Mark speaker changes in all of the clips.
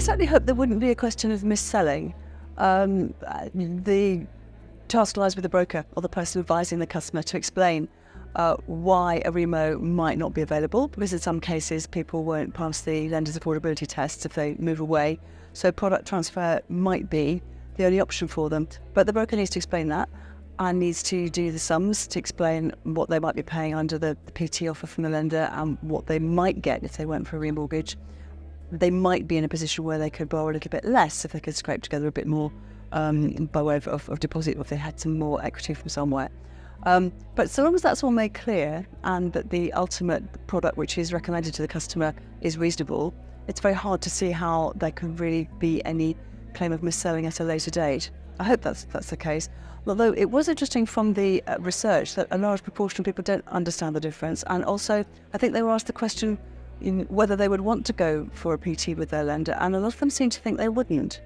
Speaker 1: certainly hope there wouldn't be a question of mis-selling. The task lies with the broker or the person advising the customer to explain why a remo might not be available, because in some cases people won't pass the lender's affordability tests if they move away. So product transfer might be the only option for them. But the broker needs to explain that and needs to do the sums to explain what they might be paying under the PT offer from the lender and what they might get if they went for a remortgage. They might be in a position where they could borrow a little bit less if they could scrape together a bit more by way of deposit, or if they had some more equity from somewhere. But so long as that's all made clear and that the ultimate product which is recommended to the customer is reasonable, it's very hard to see how there could really be any claim of mis-selling at a later date. I hope that's the case. Although it was interesting from the research that a large proportion of people don't understand the difference, and also I think they were asked the question in whether they would want to go for a PT with their lender, and a lot of them seem to think they wouldn't.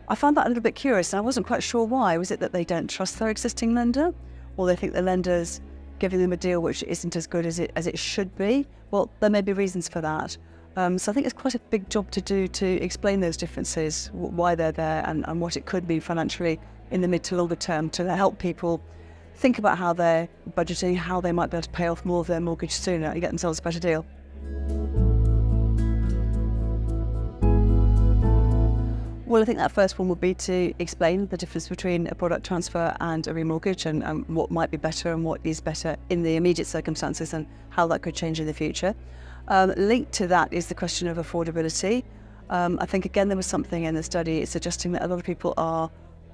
Speaker 1: I found that a little bit curious, and I wasn't quite sure why. Was it that they don't trust their existing lender, or they think the lender's giving them a deal which isn't as good as it should be? Well, there may be reasons for that. So I think it's quite a big job to do to explain those differences, why they're there, and what it could mean financially in the mid to longer term, to help people think about how they're budgeting, how they might be able to pay off more of their mortgage sooner and get themselves a better deal. Well, I think that first one would be to explain the difference between a product transfer and a remortgage, and what might be better and what is better in the immediate circumstances and how that could change in the future. Linked to that is the question of affordability. I think, again, there was something in the study suggesting that a lot of people are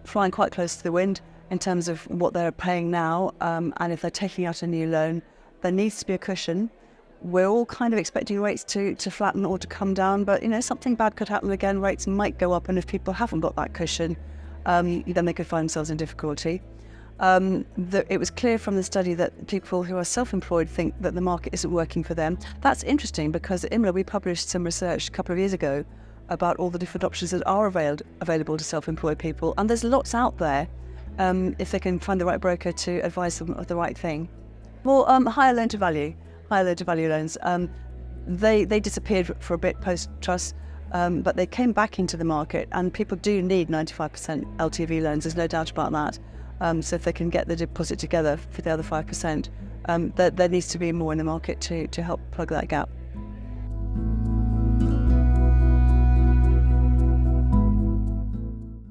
Speaker 1: flying quite close to the wind in terms of what they're paying now, and if they're taking out a new loan, there needs to be a cushion. We're all kind of expecting rates to flatten or to come down, but something bad could happen again. Rates might go up, and if people haven't got that cushion, then they could find themselves in difficulty. It was clear from the study that people who are self-employed think that the market isn't working for them. That's interesting, because at IMLA we published some research a couple of years ago about all the different options that are available to self-employed people, and there's lots out there if they can find the right broker to advise them of the right thing. Well, higher loan-to-value loans. They disappeared for a bit post-trust, but they came back into the market, and people do need 95% LTV loans, there's no doubt about that. So if they can get the deposit together for the other 5%, there needs to be more in the market to help plug that gap.